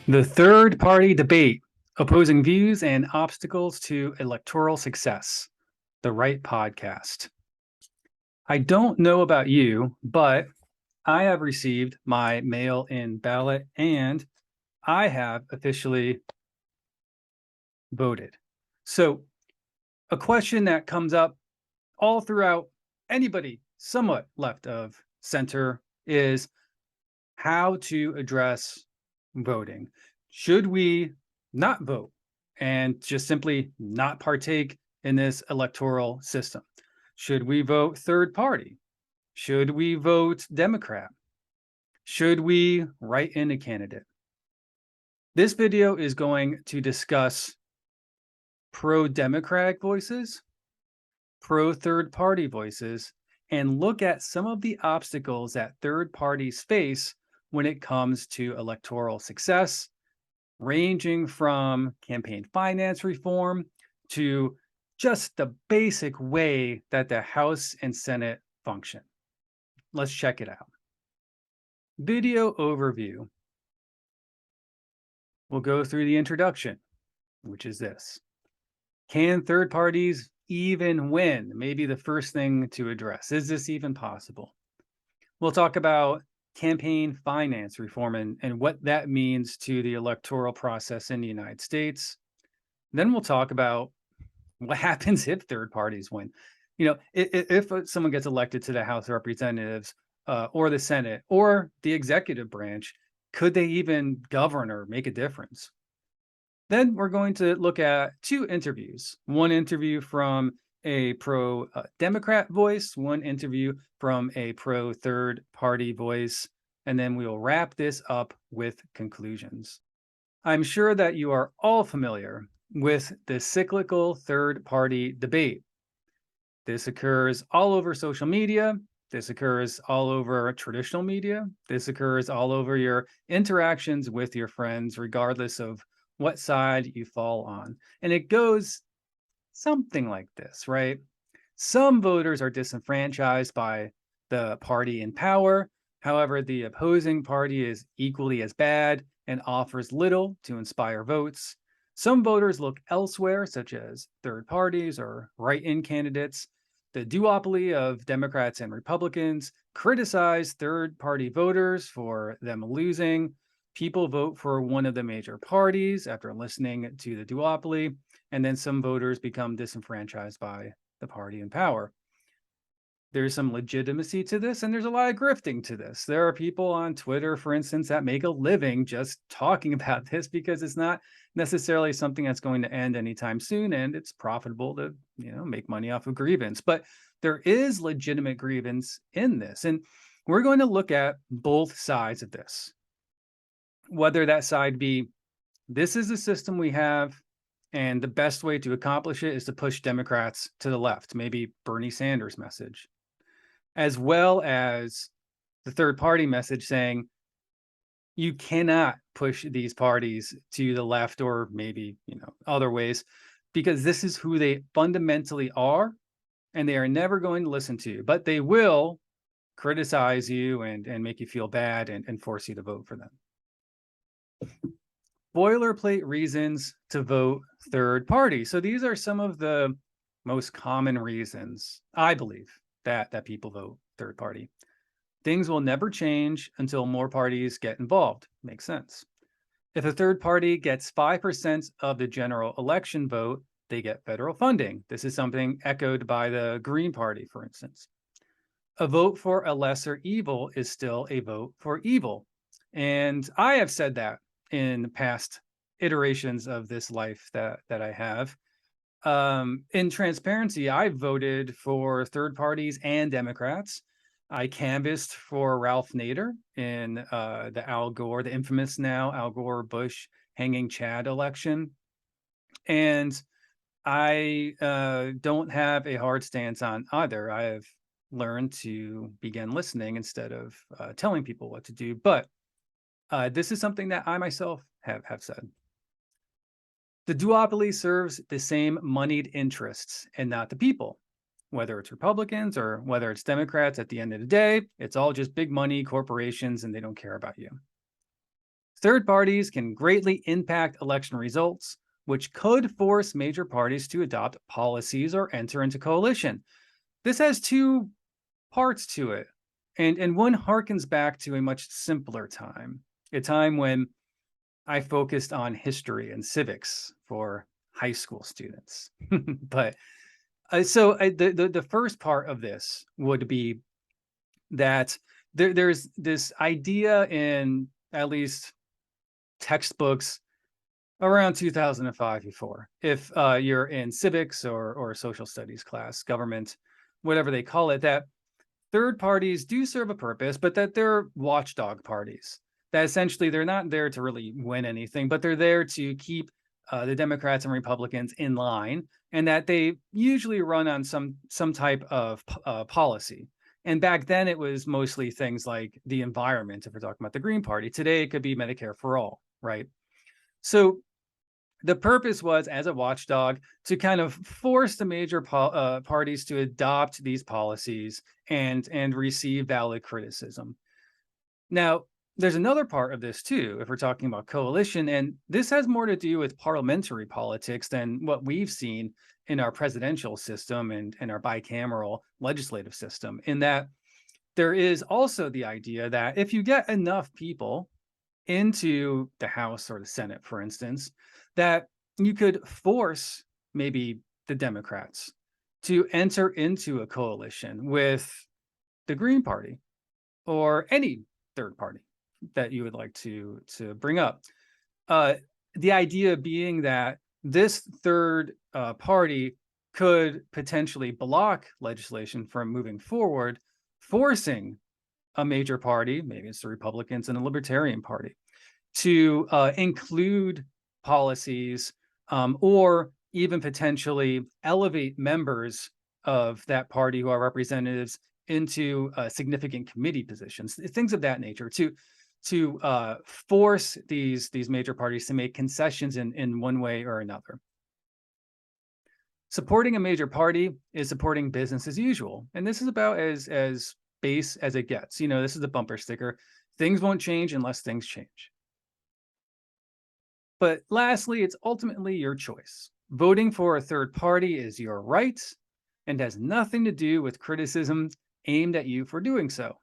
The third party debate, opposing views and obstacles to electoral success, the right podcast. I don't know about you, but I have received my mail-in ballot and I have officially voted. So a question that comes up all throughout anybody somewhat left of center is how to address voting. Should we not vote and just simply not partake in this electoral system? Should we vote third party? Should we vote Democrat? Should we write in a candidate? This video is going to discuss pro-democratic voices, pro-third party voices, and look at some of the obstacles that third parties face when it comes to electoral success, ranging from campaign finance reform to just the basic way that the House and Senate function. Let's check it out. Video overview. We'll go through the introduction, which is this. Can third parties even win? Maybe the first thing to address. Is this even possible? We'll talk about campaign finance reform and what that means to the electoral process in the United States. Then we'll talk about what happens if third parties win. You know, if someone gets elected to the House of Representatives or the Senate or the executive branch, could they even govern or make a difference? Then we're going to look at two interviews. One interview from a pro-Democrat voice, one interview from a pro-third party voice, and then we will wrap this up with conclusions. I'm sure that you are all familiar with the cyclical third party debate. This occurs all over social media. This occurs all over traditional media. This occurs all over your interactions with your friends, regardless of what side you fall on. And it goes something like this, right? Some voters are disenfranchised by the party in power. However, the opposing party is equally as bad and offers little to inspire votes. Some voters look elsewhere, such as third parties or write-in candidates. The duopoly of Democrats and Republicans criticize third-party voters for them losing. People vote for one of the major parties after listening to the duopoly, and then some voters become disenfranchised by the party in power. There's some legitimacy to this, and there's a lot of grifting to this. There are people on Twitter, for instance, that make a living just talking about this because it's not necessarily something that's going to end anytime soon, and it's profitable to, make money off of grievance. But there is legitimate grievance in this, and we're going to look at both sides of this. Whether that side be, this is the system we have, and the best way to accomplish it is to push Democrats to the left, maybe Bernie Sanders' message, as well as the third party message saying, you cannot push these parties to the left or maybe, other ways, because this is who they fundamentally are, and they are never going to listen to you, but they will criticize you and make you feel bad and force you to vote for them. Boilerplate reasons to vote third party. So these are some of the most common reasons, I believe, that people vote third party. Things will never change until more parties get involved. Makes sense. If a third party gets 5% of the general election vote, they get federal funding. This is something echoed by the Green Party, for instance. A vote for a lesser evil is still a vote for evil. And I have said that in past iterations of this life that I have. In transparency, I voted for third parties and Democrats. I canvassed for Ralph Nader in the infamous now Al Gore Bush hanging Chad election. And I don't have a hard stance on either. I have learned to begin listening instead of telling people what to do. But this is something that I myself have said. The duopoly serves the same moneyed interests and not the people. Whether it's Republicans or whether it's Democrats, at the end of the day, it's all just big money corporations and they don't care about you. Third parties can greatly impact election results, which could force major parties to adopt policies or enter into coalition. This has two parts to it, and one harkens back to a much simpler time, a time when I focused on history and civics for high school students. But the first part of this would be that there's this idea in at least textbooks around 2005 before, if you're in civics or social studies class, government, whatever they call it, that third parties do serve a purpose, but that they're watchdog parties. That essentially they're not there to really win anything, but they're there to keep the Democrats and Republicans in line, and that they usually run on some type of policy. And back then, it was mostly things like the environment. If we're talking about the Green Party, today it could be Medicare for all, right? So the purpose was, as a watchdog, to kind of force the major parties to adopt these policies and receive valid criticism. Now, there's another part of this too, if we're talking about coalition, and this has more to do with parliamentary politics than what we've seen in our presidential system and our bicameral legislative system, in that there is also the idea that if you get enough people into the House or the Senate, for instance, that you could force maybe the Democrats to enter into a coalition with the Green Party or any third party that you would like to bring up. The idea being that this third party could potentially block legislation from moving forward, forcing a major party, maybe it's the Republicans and the Libertarian Party, to include policies or even potentially elevate members of that party who are representatives into significant committee positions, things of that nature, to force these major parties to make concessions in one way or another. Supporting a major party is supporting business as usual, and this is about as base as it gets. You know, this is a bumper sticker. Things won't change unless things change. But lastly, it's ultimately your choice. Voting for a third party is your right and has nothing to do with criticism aimed at you for doing so.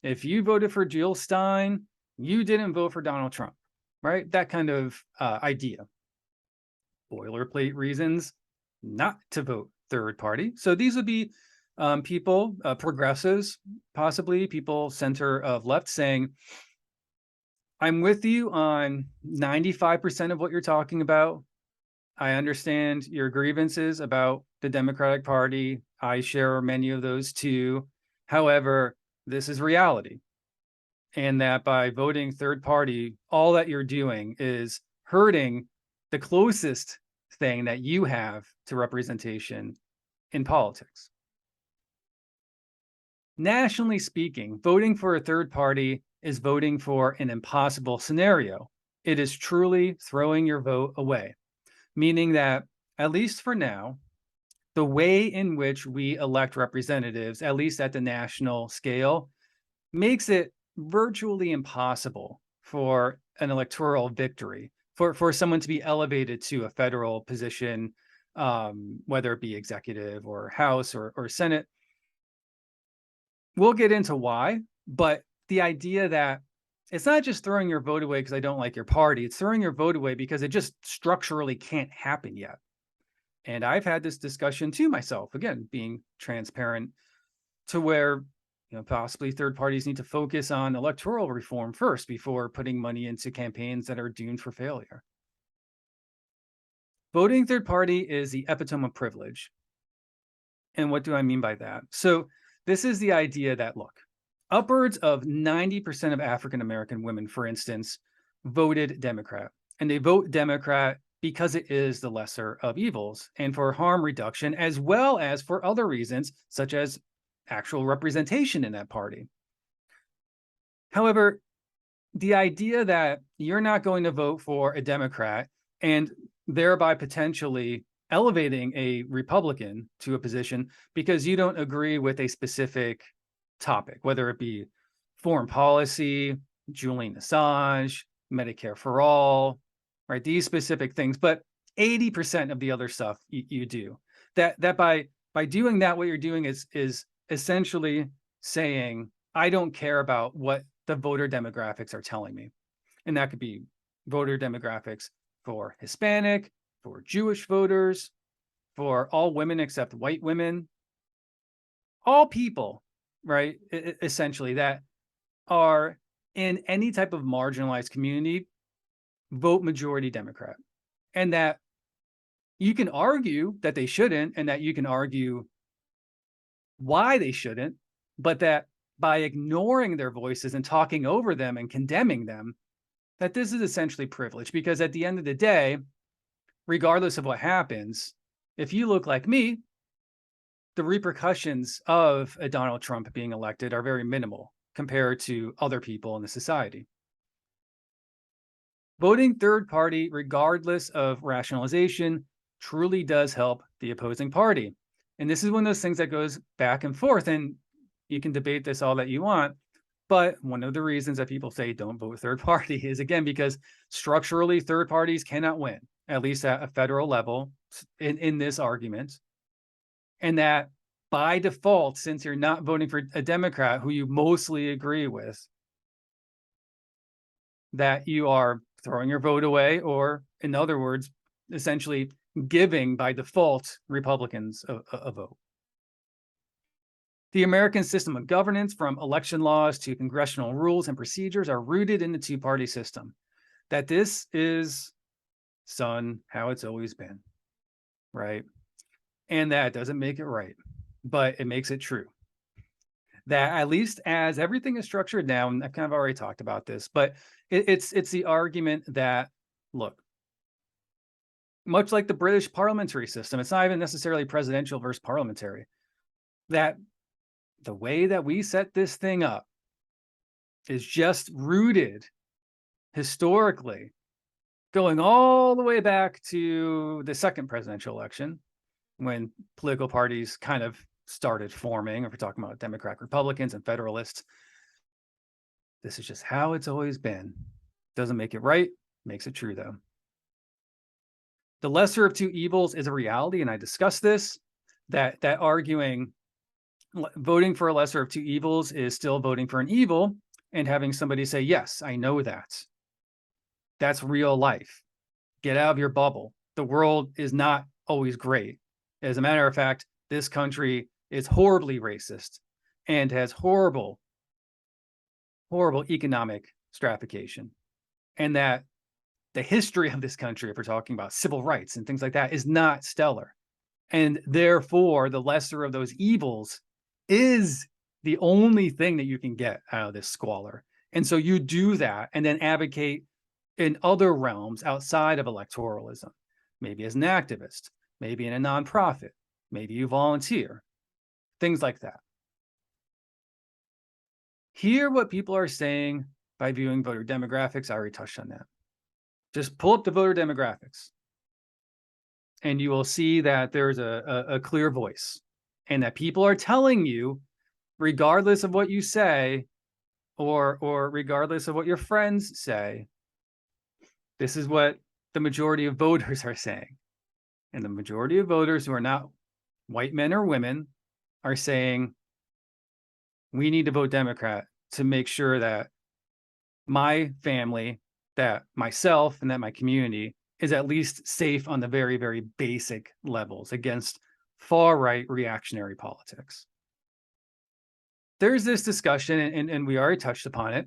If you voted for Jill Stein, you didn't vote for Donald Trump, right? That kind of idea. Boilerplate reasons not to vote third party. So these would be people, progressives, possibly people center of left, saying, I'm with you on 95% of what you're talking about. I understand your grievances about the Democratic Party. I share many of those too. However, this is reality. And that by voting third party, all that you're doing is hurting the closest thing that you have to representation in politics. Nationally speaking, voting for a third party is voting for an impossible scenario. It is truly throwing your vote away, meaning that, at least for now, the way in which we elect representatives, at least at the national scale, makes it virtually impossible for an electoral victory, for someone to be elevated to a federal position, whether it be executive or House or Senate. We'll get into why, but the idea that it's not just throwing your vote away because I don't like your party, it's throwing your vote away because it just structurally can't happen yet. And I've had this discussion too myself, again, being transparent, to where possibly third parties need to focus on electoral reform first before putting money into campaigns that are doomed for failure. Voting third party is the epitome of privilege. And what do I mean by that? So this is the idea that, look, upwards of 90% of African-American women, for instance, voted Democrat. And they vote Democrat because it is the lesser of evils and for harm reduction, as well as for other reasons, such as actual representation in that party. However, the idea that you're not going to vote for a Democrat and thereby potentially elevating a Republican to a position because you don't agree with a specific topic, whether it be foreign policy, Julian Assange, Medicare for all, right? These specific things, but 80% of the other stuff you do. That by doing that, what you're doing is essentially saying, I don't care about what the voter demographics are telling me. And that could be voter demographics for Hispanic, for Jewish voters, for all women except white women, all people, right? Essentially, that are in any type of marginalized community, vote majority Democrat. And that you can argue that they shouldn't, and that you can argue why they shouldn't, but that by ignoring their voices and talking over them and condemning them, that this is essentially privilege. Because at the end of the day, regardless of what happens, if you look like me, the repercussions of a Donald Trump being elected are very minimal compared to other people in the society. Voting third party, regardless of rationalization, truly does help the opposing party. And this is one of those things that goes back and forth, and you can debate this all that you want. But one of the reasons that people say don't vote third party is, again, because structurally third parties cannot win, at least at a federal level in this argument. And that by default, since you're not voting for a Democrat who you mostly agree with, that you are throwing your vote away, or in other words, essentially giving by default Republicans a vote. The American system of governance, from election laws to congressional rules and procedures, are rooted in the two-party system. That this is, son, how it's always been, right? And that doesn't make it right, but it makes it true. That at least as everything is structured now, and I've kind of already talked about this, but it's the argument that, look, much like the British parliamentary system, it's not even necessarily presidential versus parliamentary, that the way that we set this thing up is just rooted historically, going all the way back to the second presidential election, when political parties kind of started forming. If we're talking about Democratic Republicans and Federalists, this is just how it's always been. Doesn't make it right, makes it true though. The lesser of two evils is a reality, and I discussed this, that arguing voting for a lesser of two evils is still voting for an evil, and having somebody say, yes, I know that. That's real life. Get out of your bubble. The world is not always great. As a matter of fact, this country is horribly racist and has horrible economic stratification. And that the history of this country, if we're talking about civil rights and things like that, is not stellar. And therefore, the lesser of those evils is the only thing that you can get out of this squalor. And so you do that and then advocate in other realms outside of electoralism, maybe as an activist, maybe in a nonprofit, maybe you volunteer, things like that. Hear what people are saying by viewing voter demographics. I already touched on that. Just pull up the voter demographics and you will see that there's a clear voice, and that people are telling you, regardless of what you say, or regardless of what your friends say, this is what the majority of voters are saying. And the majority of voters who are not white men or women are saying, we need to vote Democrat to make sure that my family, that myself, and that my community is at least safe on the very, very basic levels against far-right reactionary politics. There's this discussion, and we already touched upon it,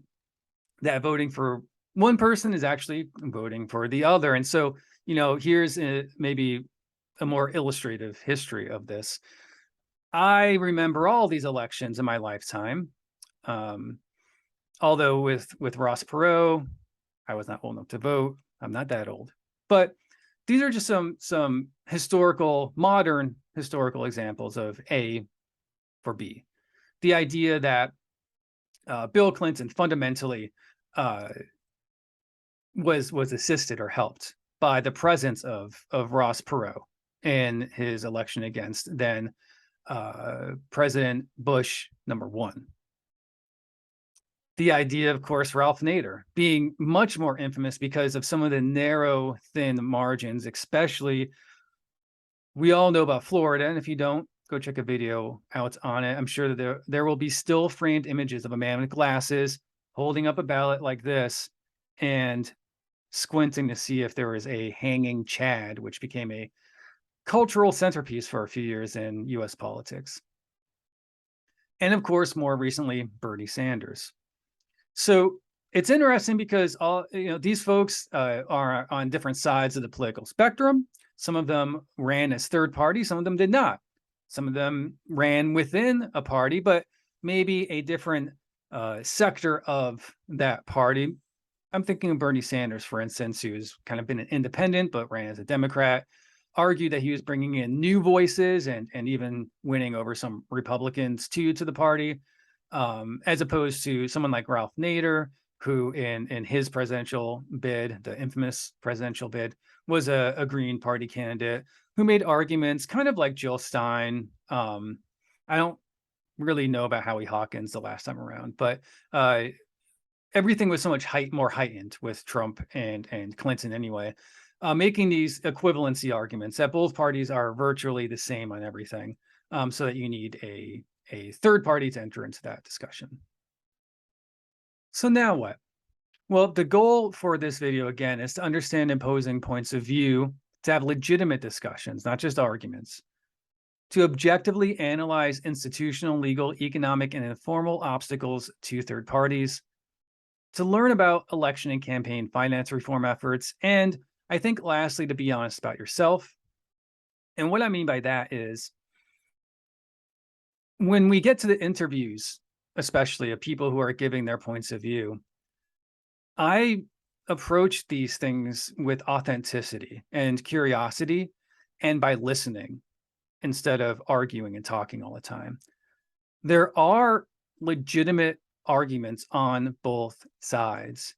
that voting for one person is actually voting for the other. And so, here's maybe a more illustrative history of this. I remember all these elections in my lifetime. Although with Ross Perot, I was not old enough to vote. I'm not that old. But these are just some modern historical examples of A for B. The idea that Bill Clinton fundamentally was assisted or helped by the presence of Ross Perot in his election against then President Bush #1. The idea, of course, Ralph Nader being much more infamous because of some of the narrow, thin margins, especially we all know about Florida. And if you don't, go check a video out on it. I'm sure that there will be still framed images of a man with glasses holding up a ballot like this and squinting to see if there was a hanging Chad, which became a cultural centerpiece for a few years in US politics. And of course, more recently, Bernie Sanders. So it's interesting because these folks are on different sides of the political spectrum. Some of them ran as third party, some of them did not. Some of them ran within a party, but maybe a different sector of that party. I'm thinking of Bernie Sanders, for instance, who's kind of been an independent but ran as a Democrat, argued that he was bringing in new voices and even winning over some Republicans to the party, as opposed to someone like Ralph Nader, who in his presidential bid, the infamous presidential bid, was a Green Party candidate who made arguments kind of like Jill Stein. I don't really know about Howie Hawkins the last time around, but everything was so much more heightened with Trump and Clinton anyway, making these equivalency arguments that both parties are virtually the same on everything, so that you need a third party to enter into that discussion. So now what? Well, the goal for this video, again, is to understand opposing points of view, to have legitimate discussions, not just arguments, to objectively analyze institutional, legal, economic, and informal obstacles to third parties, to learn about election and campaign finance reform efforts, and I think lastly, to be honest about yourself. And what I mean by that is when we get to the interviews, especially of people who are giving their points of view, I approach these things with authenticity and curiosity and by listening instead of arguing and talking all the time. There are legitimate arguments on both sides.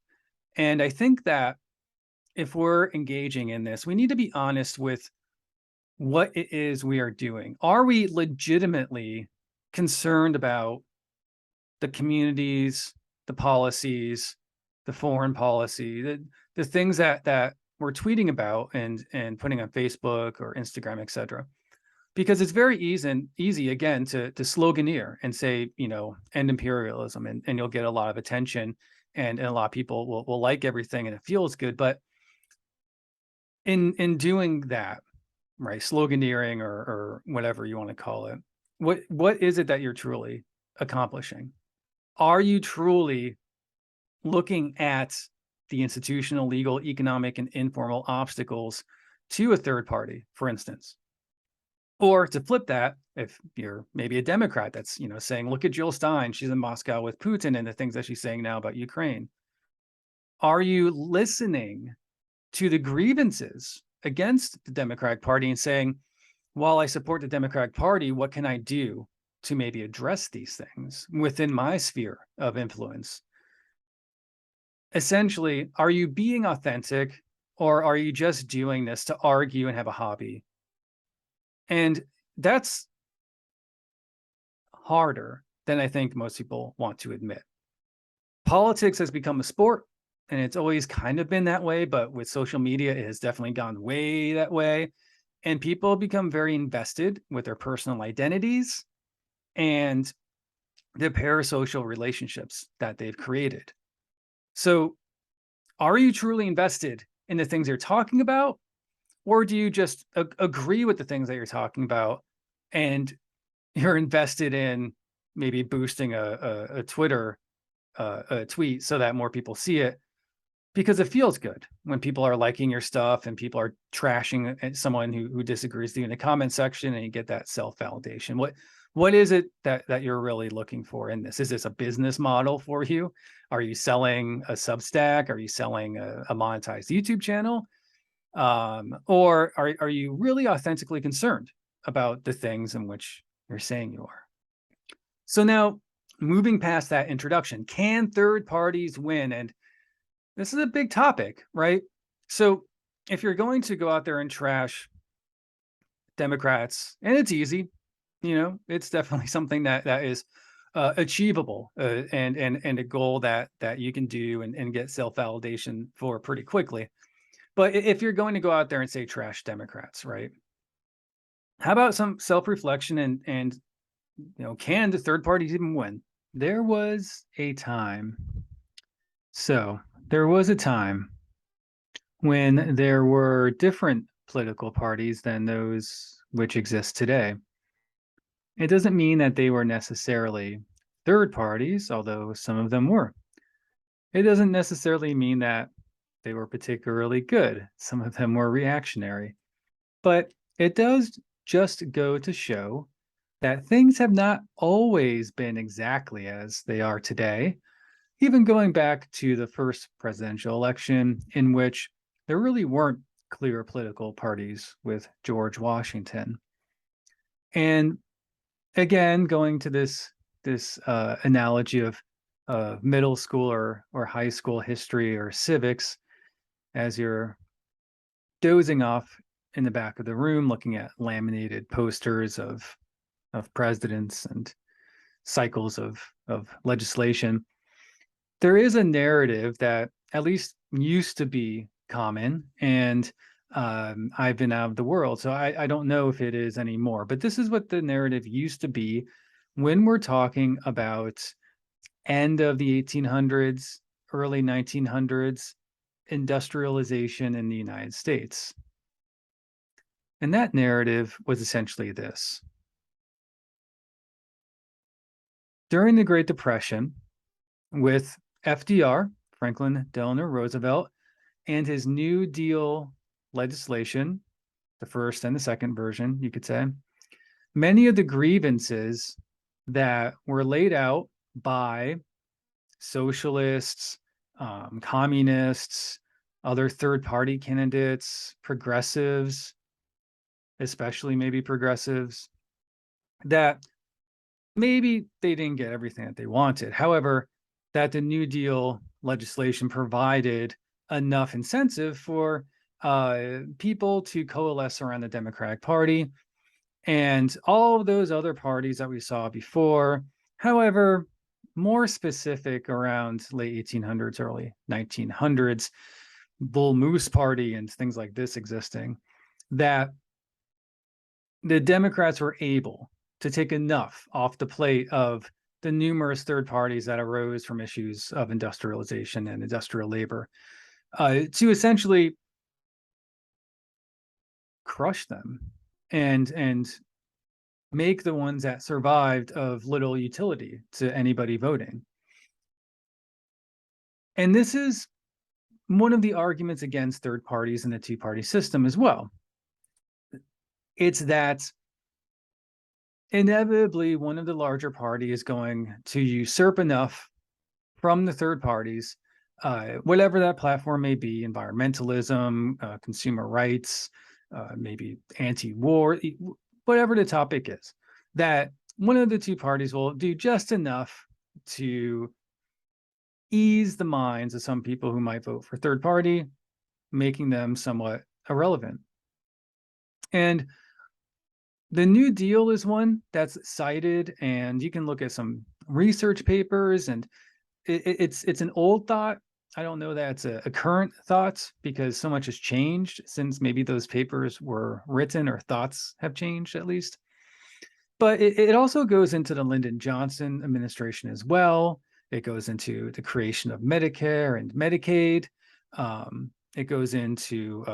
And I think that if we're engaging in this, we need to be honest with what it is we are doing. Are we legitimately concerned about the communities, the policies, the foreign policy, the things that we're tweeting about and putting on Facebook or Instagram, et cetera? Because it's very easy again to sloganeer and say, end imperialism, and you'll get a lot of attention and a lot of people will like everything and it feels good. But in doing that, right, sloganeering or whatever you want to call it, what is it that you're truly accomplishing? Are you truly looking at the institutional, legal, economic, and informal obstacles to a third party, for instance? Or to flip that, if you're maybe a Democrat that's saying, look at Jill Stein, she's in Moscow with Putin and the things that she's saying now about Ukraine. Are you listening to the grievances against the Democratic Party and saying, while I support the Democratic Party, what can I do to maybe address these things within my sphere of influence? Essentially, are you being authentic, or are you just doing this to argue and have a hobby? And that's harder than I think most people want to admit. Politics has become a sport, and it's always kind of been that way, but with social media, it has definitely gone way that way. And people become very invested with their personal identities and the parasocial relationships that they've created. So are you truly invested in the things you're talking about? Or do you just agree with the things that you're talking about and you're invested in maybe boosting a Twitter a tweet so that more people see it because it feels good when people are liking your stuff and people are trashing someone who disagrees with you in the comment section, and you get that self-validation? What is it that you're really looking for in this? Is this a business model for you? Are you selling a Substack? Are you selling a monetized YouTube channel? Or are you really authentically concerned about the things in which you're saying you are? So now, moving past that introduction, can third parties win? And this is a big topic, right? So if you're going to go out there and trash Democrats, and it's easy, it's definitely something that is achievable, and a goal that you can do and get self-validation for pretty quickly. But if you're going to go out there and say trash Democrats, right? How about some self-reflection and can the third parties even win? There was a time. So there was a time when there were different political parties than those which exist today. It doesn't mean that they were necessarily third parties, although some of them were. It doesn't necessarily mean that they were particularly good. Some of them were reactionary. But it does just go to show that things have not always been exactly as they are today, even going back to the first presidential election, in which there really weren't clear political parties with George Washington. And again, going to this analogy of middle school or high school history or civics, as you're dozing off in the back of the room, looking at laminated posters of presidents and cycles of legislation. There is a narrative that at least used to be common, and I've been out of the world, so I don't know if it is anymore. But this is what the narrative used to be when we're talking about end of the 1800s, early 1900s, industrialization in the United States. And that narrative was essentially this. During the Great Depression, with FDR, Franklin Delano Roosevelt, and his New Deal legislation, the first and the second version, you could say, many of the grievances that were laid out by socialists, communists, other third-party candidates, progressives, especially maybe progressives, that maybe they didn't get everything that they wanted. However, that the New Deal legislation provided enough incentive for people to coalesce around the Democratic Party and all of those other parties that we saw before. However, more specific around late 1800s, early 1900s, Bull Moose Party and things like this existing, that the Democrats were able to take enough off the plate of the numerous third parties that arose from issues of industrialization and industrial labor to essentially crush them and make the ones that survived of little utility to anybody voting. And this is one of the arguments against third parties in the two-party system as well. It's that inevitably one of the larger party is going to usurp enough from the third parties, whatever that platform may be, environmentalism, consumer rights, maybe anti-war, whatever the topic is, that one of the two parties will do just enough to ease the minds of some people who might vote for third party, making them somewhat irrelevant. And the New Deal is one that's cited, and you can look at some research papers, and it's an old thought. I don't know that it's a current thought because so much has changed since maybe those papers were written, or thoughts have changed at least. But it also goes into the Lyndon Johnson administration as well. It goes into the creation of Medicare and Medicaid. It goes into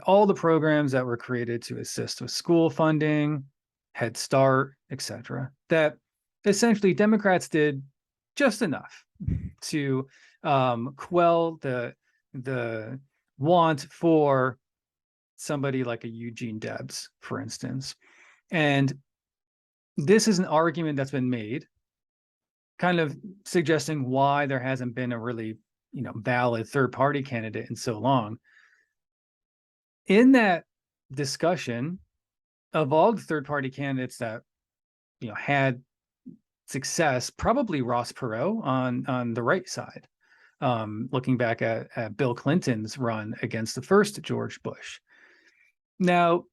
all the programs that were created to assist with school funding, Head Start, etc. That essentially Democrats did just enough to quell the want for somebody like a Eugene Debs, for instance. And this is an argument that's been made, kind of suggesting why there hasn't been a really, valid third-party candidate in so long. In that discussion, of all the third-party candidates that had success, probably Ross Perot on the right side, looking back at Bill Clinton's run against the first George Bush. Now,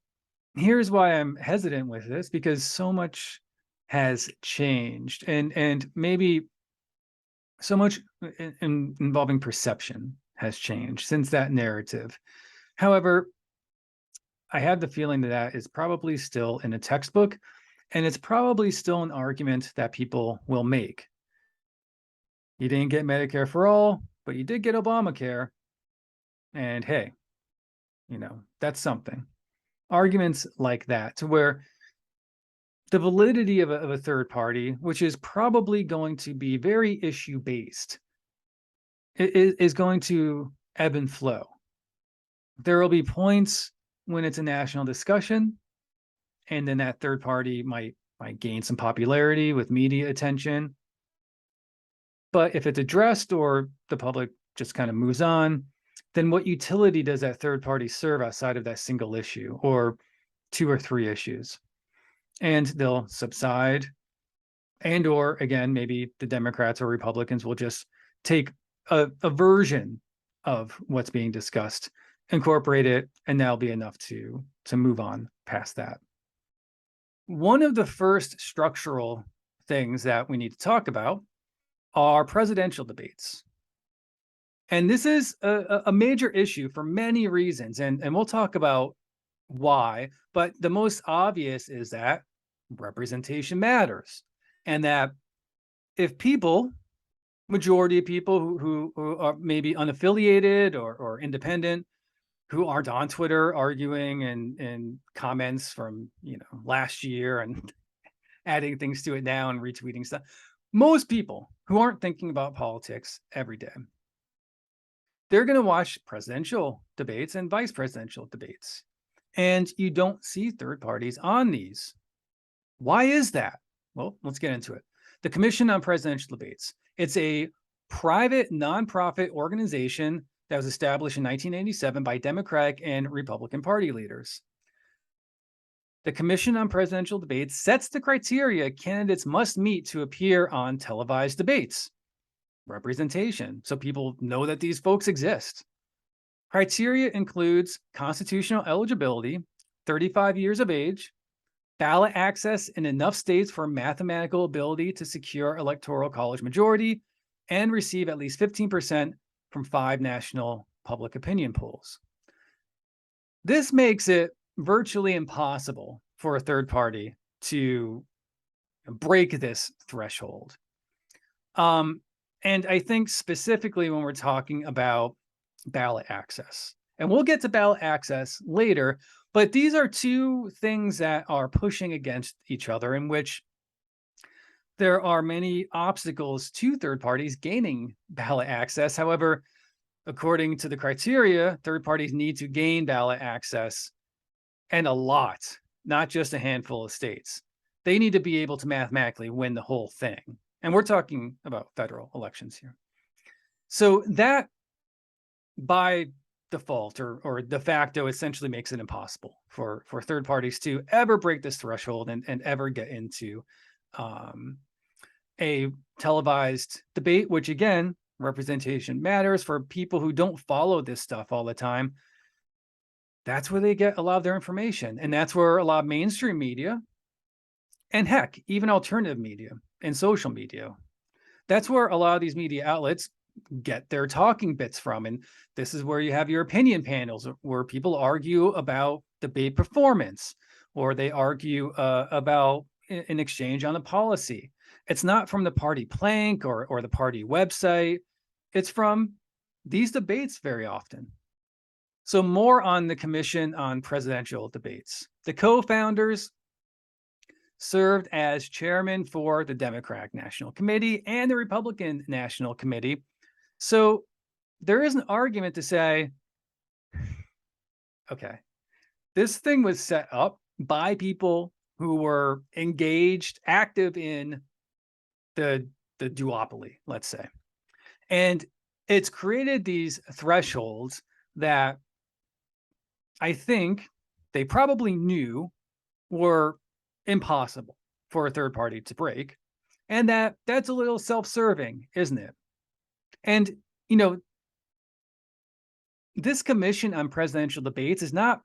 here's why I'm hesitant with this, because so much has changed, and maybe so much involving perception has changed since that narrative. However, I have the feeling that that is probably still in a textbook, and it's probably still an argument that people will make. You didn't get Medicare for all, but you did get Obamacare. And hey, that's something. Arguments like that, to where the validity of a third party, which is probably going to be very issue based, is going to ebb and flow. There will be points when it's a national discussion, and then that third party might gain some popularity with media attention. But if it's addressed or the public just kind of moves on, then what utility does that third party serve outside of that single issue or two or three issues? And they'll subside. And or again, maybe the Democrats or Republicans will just take a version of what's being discussed, incorporate it, and that'll be enough to move on past that. One of the first structural things that we need to talk about are presidential debates. And this is a major issue for many reasons, and we'll talk about why, but the most obvious is that representation matters. And that if people, majority of people who are maybe unaffiliated or independent, who aren't on Twitter arguing and comments from last year and adding things to it now and retweeting stuff, most people who aren't thinking about politics every day, they're going to watch presidential debates and vice presidential debates. And you don't see third parties on these. Why is that? Well, let's get into it. The Commission on Presidential Debates. It's a private nonprofit organization that was established in 1987 by Democratic and Republican Party leaders. The Commission on Presidential Debates sets the criteria candidates must meet to appear on televised debates. Representation, so people know that these folks exist. Criteria includes constitutional eligibility, 35 years of age, ballot access in enough states for mathematical ability to secure electoral college majority, and receive at least 15% from 5 national public opinion polls. This makes it virtually impossible for a third party to break this threshold. And I think specifically when we're talking about ballot access, and we'll get to ballot access later, but these are two things that are pushing against each other, in which there are many obstacles to third parties gaining ballot access. However, according to the criteria, third parties need to gain ballot access, and a lot, not just a handful of states. They need to be able to mathematically win the whole thing. And we're talking about federal elections here. So that, by default or de facto, essentially makes it impossible for third parties to ever break this threshold and ever get into a televised debate, which again, representation matters. For people who don't follow this stuff all the time, that's where they get a lot of their information. And that's where a lot of mainstream media, and heck, even alternative media and social media, that's where a lot of these media outlets get their talking bits from. And this is where you have your opinion panels, where people argue about debate performance, or they argue about an exchange on a policy. It's not from the party plank or the party website. It's from these debates very often. So more on the Commission on Presidential Debates. The co-founders served as chairman for the Democratic National Committee and the Republican National Committee. So there is an argument to say, okay, this thing was set up by people who were engaged, active in the duopoly, let's say. And it's created these thresholds that I think they probably knew were impossible for a third party to break. And that's a little self-serving, isn't it? And, this Commission on Presidential Debates is not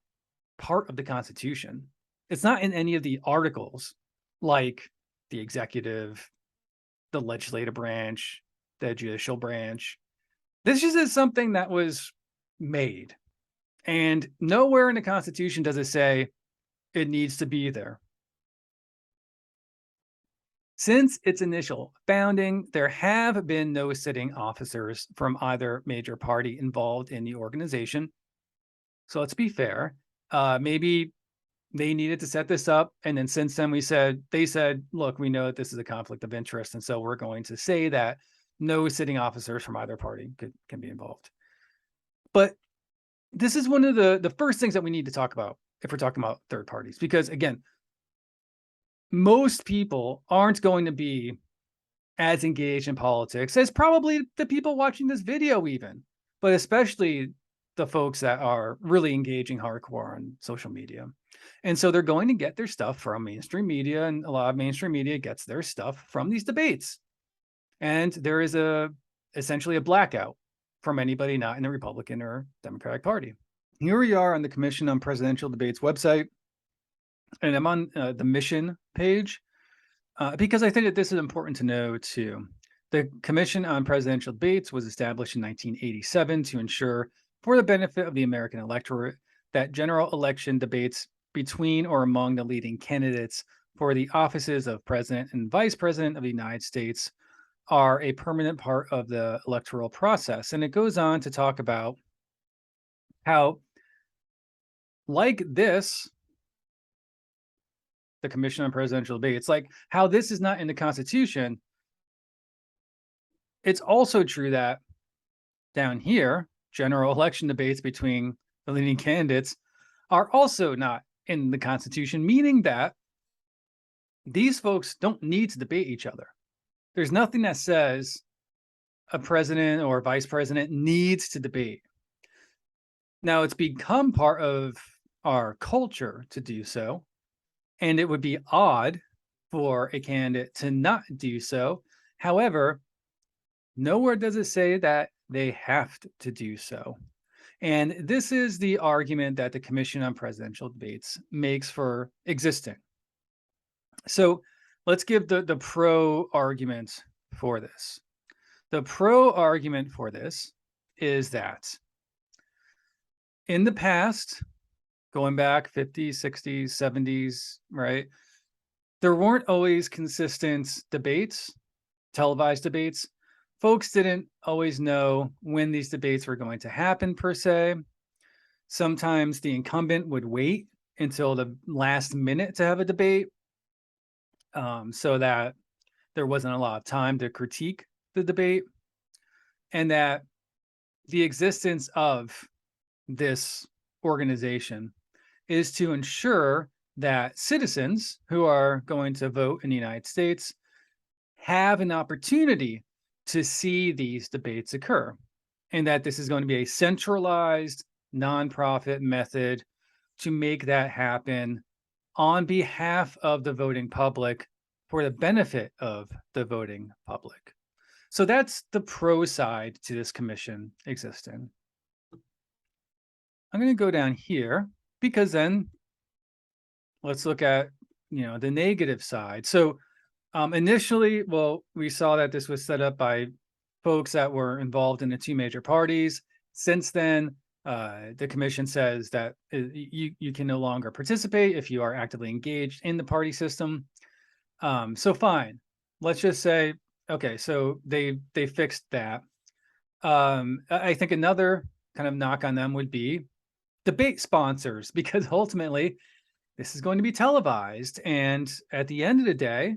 part of the Constitution. It's not in any of the articles like the executive, the legislative branch, the judicial branch. This just is something that was made. And nowhere in the Constitution does it say it needs to be there. Since its initial founding, there have been no sitting officers from either major party involved in the organization. So let's be fair. Maybe they needed to set this up. And then since then, they said, look, we know that this is a conflict of interest. And so we're going to say that no sitting officers from either party can be involved. But this is one of the first things that we need to talk about if we're talking about third parties, because again, most people aren't going to be as engaged in politics as probably the people watching this video even, but especially the folks that are really engaging hardcore on social media. And so they're going to get their stuff from mainstream media, and a lot of mainstream media gets their stuff from these debates. And there is essentially a blackout from anybody not in the Republican or Democratic Party. Here we are on the Commission on Presidential Debates website, and I'm on the mission page because I think that this is important to know too. The Commission on Presidential Debates was established in 1987 to ensure, for the benefit of the American electorate, that general election debates between or among the leading candidates for the offices of President and Vice President of the United States are a permanent part of the electoral process. And it goes on to talk about how, like this, the Commission on Presidential Debates, like how this is not in the Constitution, it's also true that down here, general election debates between the leading candidates are also not in the Constitution, meaning that these folks don't need to debate each other. There's nothing that says a president or vice president needs to debate. Now, it's become part of our culture to do so, and it would be odd for a candidate to not do so. However, nowhere does it say that they have to do so. And this is the argument that the Commission on Presidential Debates makes for existing. So let's give the pro argument for this. The pro argument for this is that in the past, going back 50s, 60s, 70s, right, there weren't always consistent debates, televised debates. Folks didn't always know when these debates were going to happen per se. Sometimes the incumbent would wait until the last minute to have a debate, so that there wasn't a lot of time to critique the debate, and that the existence of this organization is to ensure that citizens who are going to vote in the United States have an opportunity to see these debates occur, and that this is going to be a centralized nonprofit method to make that happen on behalf of the voting public for the benefit of the voting public. So that's the pro side to this commission existing. I'm going to go down here because then let's look at, the negative side. So initially, we saw that this was set up by folks that were involved in the two major parties. Since then, the commission says that you can no longer participate if you are actively engaged in the party system. So fine, let's just say, okay, so they fixed that. I think another kind of knock on them would be debate sponsors, because ultimately this is going to be televised, and at the end of the day,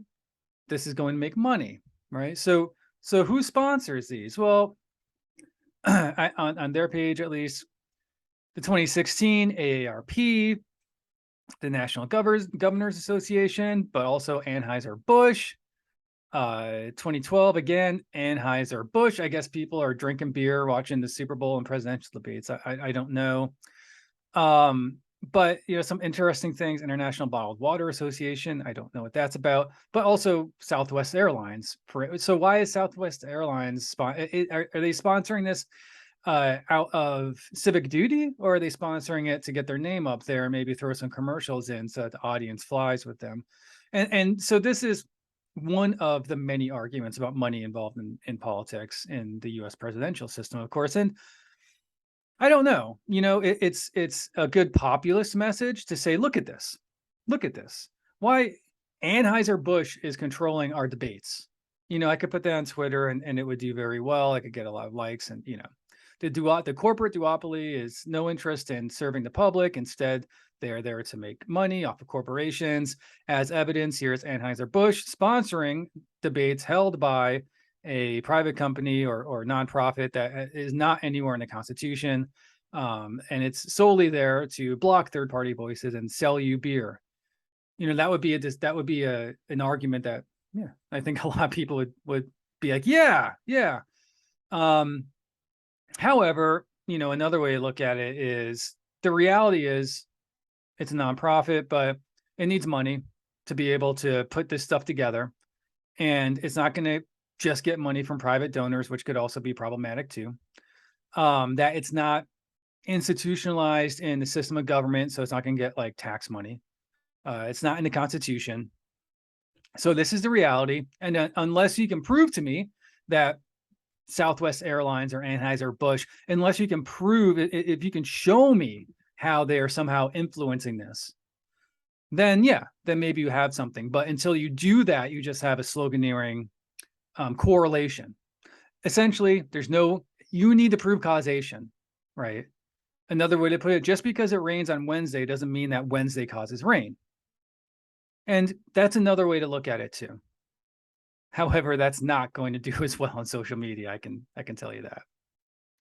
this is going to make money, right? So who sponsors these? Well, on their page at least, the 2016 AARP, the National Governors Association, but also Anheuser-Busch. 2012 again, Anheuser-Busch. I guess people are drinking beer, watching the Super Bowl and presidential debates. I don't know. But some interesting things. International Bottled Water Association. I don't know what that's about. But also Southwest Airlines. So why is Southwest Airlines are they sponsoring this out of civic duty, or are they sponsoring it to get their name up there and maybe throw some commercials in so that the audience flies with them? And so this is one of the many arguments about money involved in politics in the US presidential system, of course. And I don't know, it's a good populist message to say, look at this. Look at this. Why Anheuser-Busch is controlling our debates. I could put that on Twitter and it would do very well. I could get a lot of likes and, the corporate duopoly is no interest in serving the public. Instead, they're there to make money off of corporations. As evidence, here's Anheuser-Busch sponsoring debates held by a private company or nonprofit that is not anywhere in the Constitution. And it's solely there to block third-party voices and sell you beer. That would be an argument that, yeah, I think a lot of people would be like, yeah. However, another way to look at it is the reality is it's a nonprofit, but it needs money to be able to put this stuff together. And it's not going to just get money from private donors, which could also be problematic too. That it's not institutionalized in the system of government, so it's not going to get like tax money. It's not in the Constitution. So this is the reality. And unless you can prove to me that Southwest Airlines or Anheuser-Busch, unless you can prove, if you can show me how they are somehow influencing this, then maybe you have something. But until you do that, you just have a sloganeering correlation. Essentially, you need to prove causation, right? Another way to put it, just because it rains on Wednesday doesn't mean that Wednesday causes rain. And that's another way to look at it too. However, that's not going to do as well on social media. I can tell you that.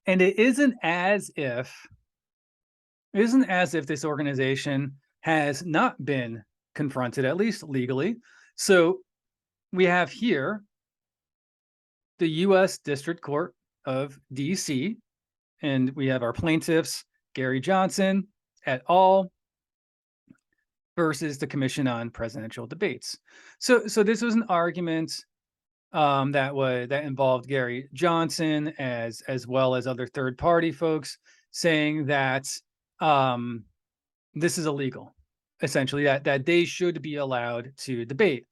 And it isn't as if this organization has not been confronted, at least legally. So we have here the U.S. District Court of D.C., and we have our plaintiffs, Gary Johnson et al., versus the Commission on Presidential Debates. So this was an argument that involved Gary Johnson as well as other third-party folks saying that this is illegal, essentially, that they should be allowed to debate.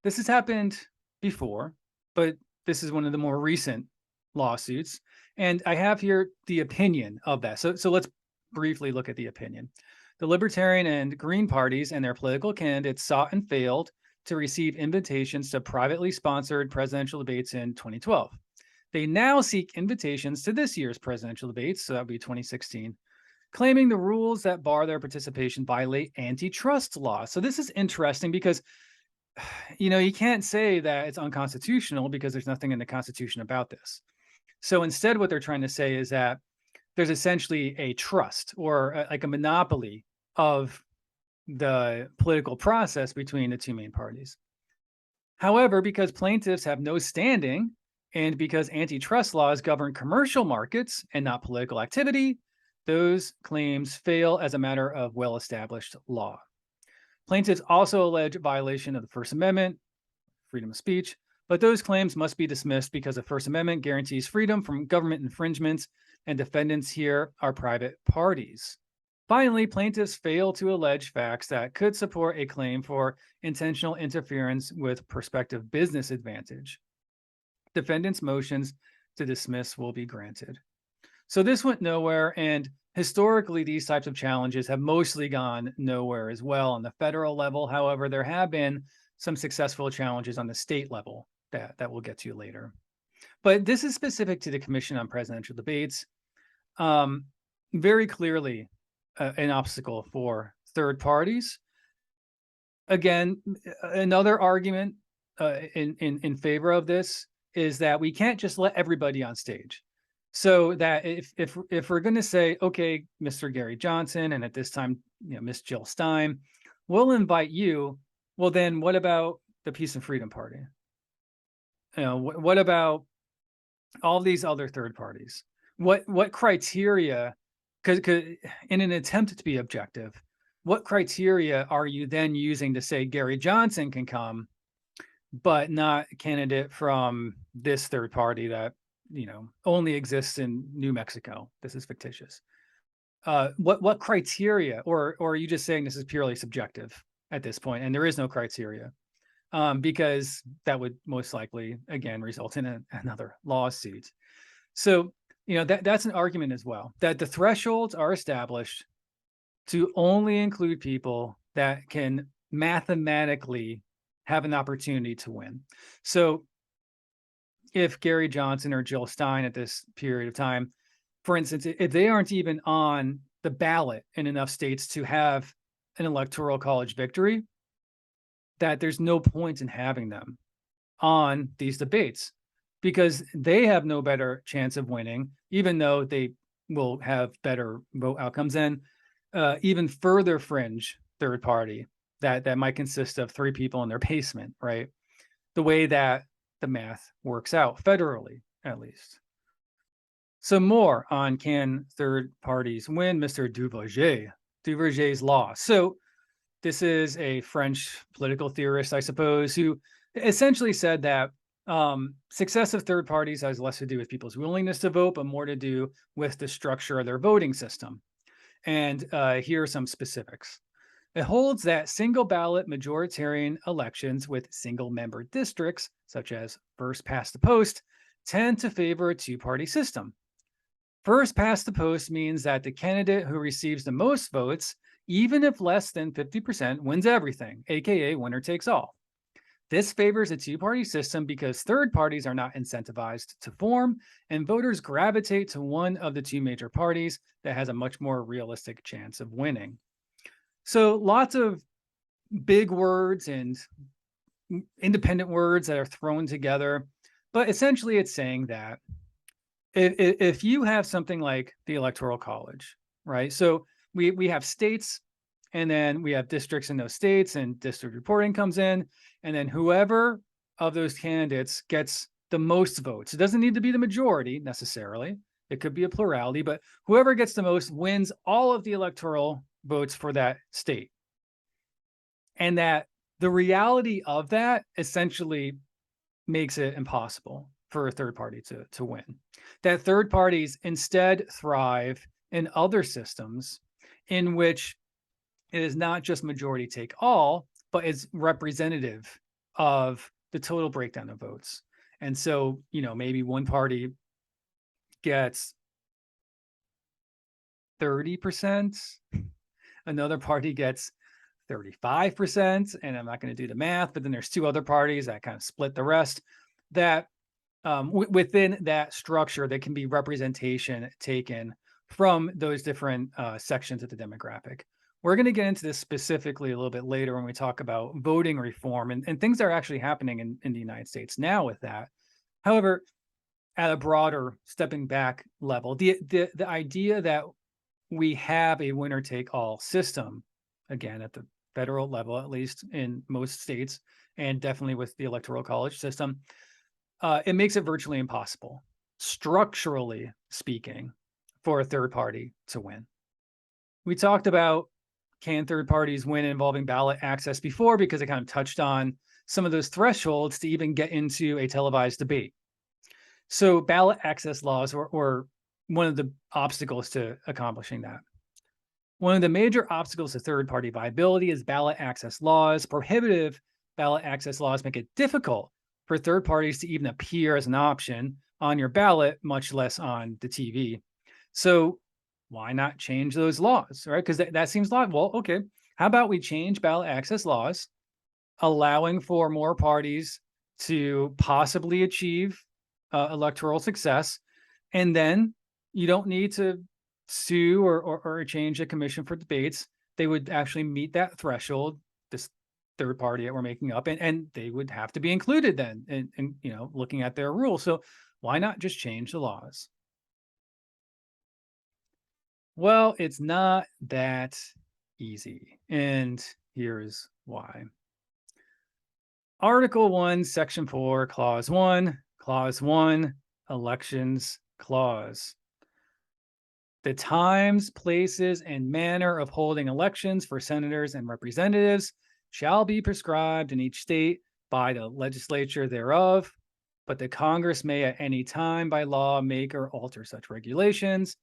This has happened before, but this is one of the more recent lawsuits. And I have here the opinion of that. So let's briefly look at the opinion. The Libertarian and Green parties and their political candidates sought and failed to receive invitations to privately sponsored presidential debates in 2012. They now seek invitations to this year's presidential debates, so that would be 2016, claiming the rules that bar their participation violate antitrust law. So this is interesting because, you can't say that it's unconstitutional because there's nothing in the Constitution about this. So instead, what they're trying to say is that there's essentially a trust or like a monopoly of the political process between the two main parties. However, because plaintiffs have no standing and because antitrust laws govern commercial markets and not political activity, those claims fail as a matter of well-established law. Plaintiffs also allege violation of the First Amendment, freedom of speech, but those claims must be dismissed because the First Amendment guarantees freedom from government infringements, and defendants here are private parties. Finally, plaintiffs fail to allege facts that could support a claim for intentional interference with prospective business advantage. Defendants' motions to dismiss will be granted. So this went nowhere, and historically, these types of challenges have mostly gone nowhere as well on the federal level. However, there have been some successful challenges on the state level that we'll get to later. But this is specific to the Commission on Presidential Debates. Very clearly an obstacle for third parties. Again, another argument in favor of this is that we can't just let everybody on stage. So that if we're going to say, okay, Mr. Gary Johnson, and at this time, Miss Jill Stein, we'll invite you. Well, then what about the Peace and Freedom Party? What about all these other third parties? What criteria? Because in an attempt to be objective, what criteria are you then using to say Gary Johnson can come, but not a candidate from this third party that only exists in New Mexico? This is fictitious. What criteria, or are you just saying this is purely subjective at this point, and there is no criteria? because that would most likely, again, result in another lawsuit. So, that's an argument as well, that the thresholds are established to only include people that can mathematically have an opportunity to win. So if Gary Johnson or Jill Stein at this period of time, for instance, if they aren't even on the ballot in enough states to have an electoral college victory, that there's no point in having them on these debates because they have no better chance of winning, even though they will have better vote outcomes, and even further fringe third party that might consist of 3 people in their basement, right? The way that the math works out federally, at least. So more on can third parties win, Mr. Duverger's law. So this is a French political theorist, I suppose, who essentially said that success of third parties has less to do with people's willingness to vote, but more to do with the structure of their voting system. And here are some specifics. It holds that single ballot majoritarian elections with single member districts, such as first past the post, tend to favor a two-party system. First past the post means that the candidate who receives the most votes, even if less than 50%, wins everything, aka winner takes all. This favors a two-party system because third parties are not incentivized to form, and voters gravitate to one of the two major parties that has a much more realistic chance of winning. So lots of big words and independent words that are thrown together, but essentially it's saying that if you have something like the Electoral College, right? So we have states, and then we have districts in those states, and district reporting comes in, and then whoever of those candidates gets the most votes. It doesn't need to be the majority necessarily. It could be a plurality, but whoever gets the most wins all of the electoral votes for that state. And that the reality of that essentially makes it impossible for a third party to win. That third parties instead thrive in other systems in which it is not just majority take all, but it's representative of the total breakdown of votes. And so, maybe one party gets 30%, another party gets 35%, and I'm not going to do the math, but then there's 2 other parties that kind of split the rest. That within that structure, there can be representation taken from those different sections of the demographic. We're going to get into this specifically a little bit later when we talk about voting reform and things that are actually happening in the United States now with that. However, at a broader stepping back level, the idea that we have a winner take all system, again, at the federal level, at least in most states, and definitely with the Electoral College system, it makes it virtually impossible, structurally speaking, for a third party to win. We talked about can third parties win involving ballot access before, because it kind of touched on some of those thresholds to even get into a televised debate. So ballot access laws were one of the obstacles to accomplishing that. One of the major obstacles to third-party viability is ballot access laws. Prohibitive ballot access laws make it difficult for third parties to even appear as an option on your ballot, much less on the TV. So why not change those laws, right? Because that seems like, well, okay, how about we change ballot access laws, allowing for more parties to possibly achieve electoral success, and then you don't need to sue or change the commission for debates. They would actually meet that threshold, this third party that we're making up, and they would have to be included then in looking at their rules. So why not just change the laws? Well, it's not that easy, and here's why. Article 1, Section 4, Clause 1, Elections Clause. The times, places, and manner of holding elections for senators and representatives shall be prescribed in each state by the legislature thereof, but the Congress may at any time by law make or alter such regulations,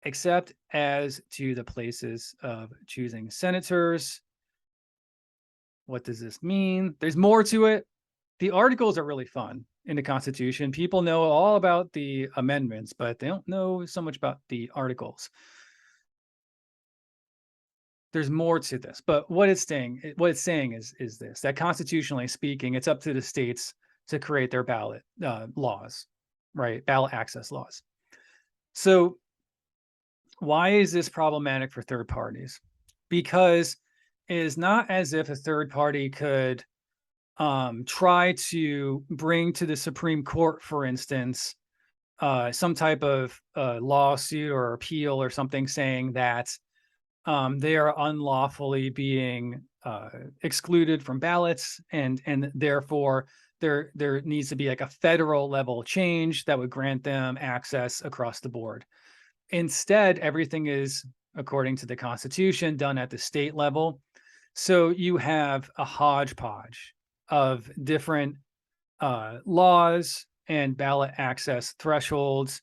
except as to the places of choosing senators. What does this mean? There's more to it. The articles are really fun in the Constitution. People know all about the amendments, but they don't know so much about the articles. There's more to this, but what it's saying is this: that constitutionally speaking, it's up to the states to create their ballot laws, right? Ballot access laws. So why is this problematic for third parties? Because it is not as if a third party could try to bring to the Supreme Court, for instance, some type of lawsuit or appeal or something saying that they are unlawfully being excluded from ballots, and therefore there needs to be like a federal level change that would grant them access across the board. Instead, everything is, according to the Constitution, done at the state level. So you have a hodgepodge of different laws and ballot access thresholds,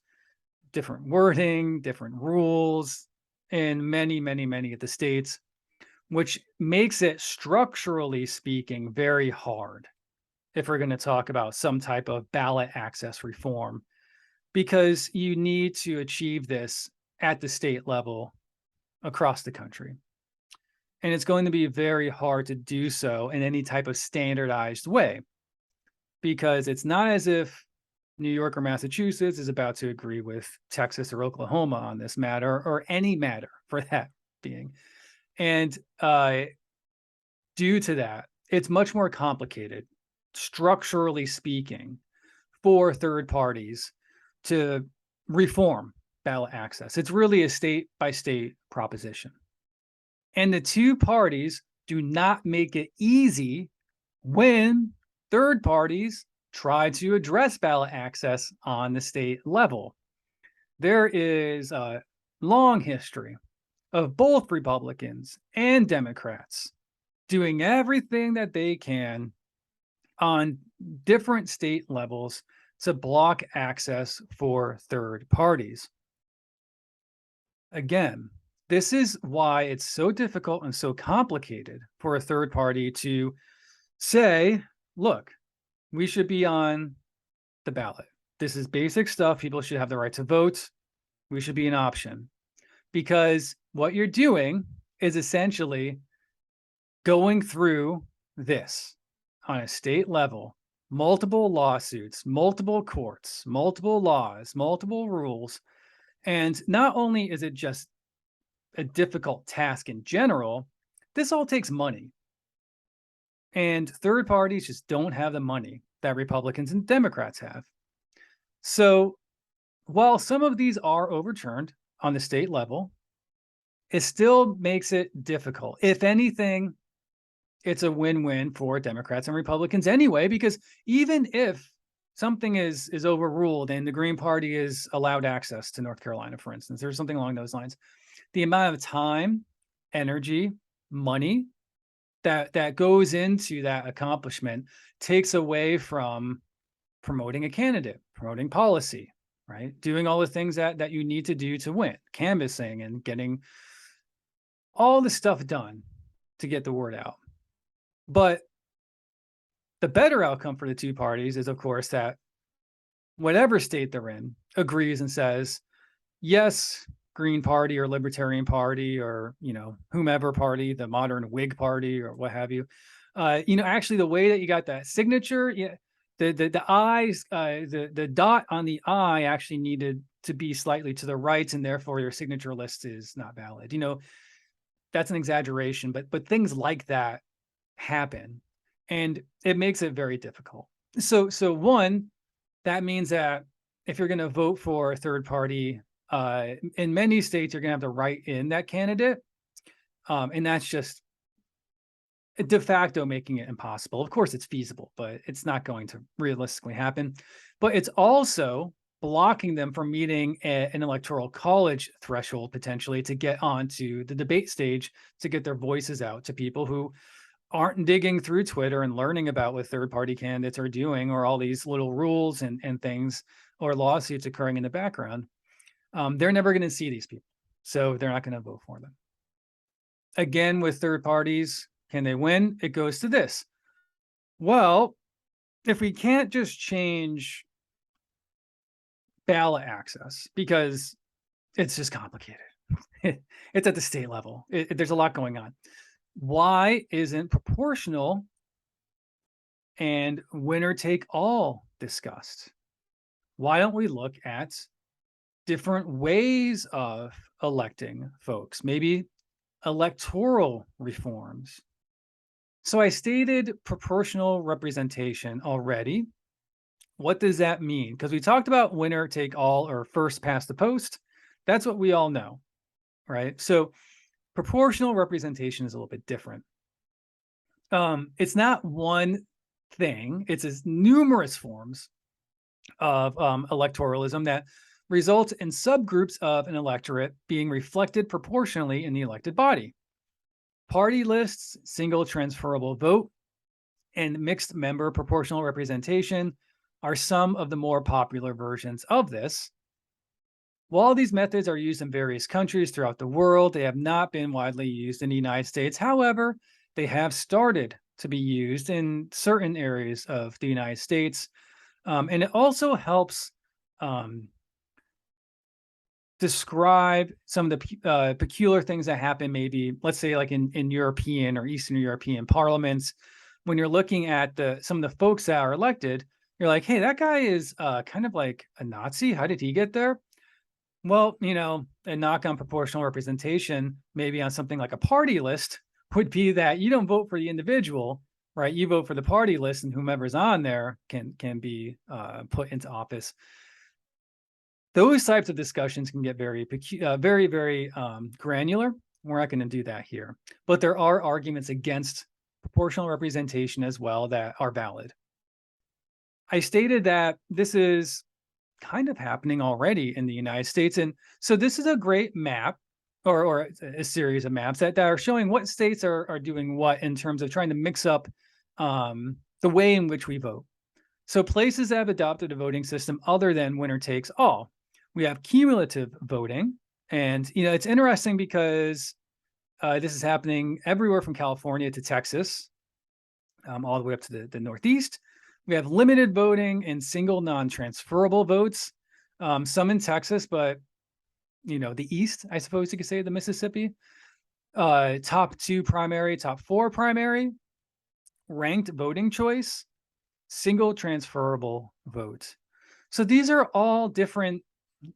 different wording, different rules in many, many, many of the states, which makes it, structurally speaking, very hard if we're going to talk about some type of ballot access reform, because you need to achieve this at the state level across the country. And it's going to be very hard to do so in any type of standardized way, because it's not as if New York or Massachusetts is about to agree with Texas or Oklahoma on this matter, or any matter for that being. And due to that, it's much more complicated, structurally speaking, for third parties to reform ballot access. It's really a state by state proposition. And the two parties do not make it easy when third parties try to address ballot access on the state level. There is a long history of both Republicans and Democrats doing everything that they can on different state levels to block access for third parties. Again, this is why it's so difficult and so complicated for a third party to say, look, we should be on the ballot. This is basic stuff. People should have the right to vote. We should be an option. Because what you're doing is essentially going through this on a state level, multiple lawsuits, multiple courts, multiple laws, multiple rules. And not only is it just a difficult task in general, this all takes money. And third parties just don't have the money that Republicans and Democrats have. So while some of these are overturned on the state level, it still makes it difficult. If anything, it's a win-win for Democrats and Republicans anyway, because even if something is overruled and the Green Party is allowed access to North Carolina, for instance, or something along those lines, the amount of time, energy, money that goes into that accomplishment takes away from promoting a candidate, promoting policy, right? Doing all the things that you need to do to win, canvassing and getting all the stuff done to get the word out. But the better outcome for the two parties is, of course, that whatever state they're in agrees and says, yes, Green Party or Libertarian Party or, whomever party, the modern Whig Party or what have you. Actually, the way that you got that signature, the eyes, the dot on the I actually needed to be slightly to the right, and therefore your signature list is not valid. That's an exaggeration, but things like that happen, and it makes it very difficult. So one, that means that if you're going to vote for a third party, in many states, you're going to have to write in that candidate. And that's just de facto making it impossible. Of course, it's feasible, but it's not going to realistically happen. But it's also blocking them from meeting an electoral college threshold potentially to get onto the debate stage, to get their voices out to people who aren't digging through Twitter and learning about what third-party candidates are doing, or all these little rules and things or lawsuits occurring in the background. They're never going to see these people, so they're not going to vote for them. Again, with third parties, Can they win? It goes to this. Well, if we can't just change ballot access because it's just complicated, it's at the state level, there's a lot going on. Why isn't proportional and winner take all discussed? Why don't we look at different ways of electing folks? Maybe electoral reforms. So I stated proportional representation already. What does that mean? Because we talked about winner take all or first past the post. That's what we all know, right? So proportional representation is a little bit different. It's not one thing, it's numerous forms of electoralism that results in subgroups of an electorate being reflected proportionally in the elected body. Party lists, single transferable vote, and mixed member proportional representation are some of the more popular versions of this. While these methods are used in various countries throughout the world, they have not been widely used in the United States. However, they have started to be used in certain areas of the United States. And it also helps describe some of the peculiar things that happen, maybe, let's say, like in European or Eastern European parliaments. When you're looking at some of the folks that are elected, you're like, hey, that guy is kind of like a Nazi. How did he get there? Well, a knock on proportional representation, maybe on something like a party list, would be that you don't vote for the individual, right? You vote for the party list, and whomever's on there can be put into office. Those types of discussions can get very, very granular. We're not going to do that here, but there are arguments against proportional representation as well that are valid. I stated that this is kind of happening already in the United States. And so this is a great map or a series of maps that are showing what states are doing what in terms of trying to mix up the way in which we vote. So places that have adopted a voting system other than winner takes all. We have cumulative voting. And, it's interesting because this is happening everywhere from California to Texas, all the way up to the Northeast. We have limited voting and single non-transferable votes, some in Texas, but, the East, I suppose you could say, the Mississippi. Top 2 primary, top 4 primary, ranked voting choice, single transferable vote. So these are all different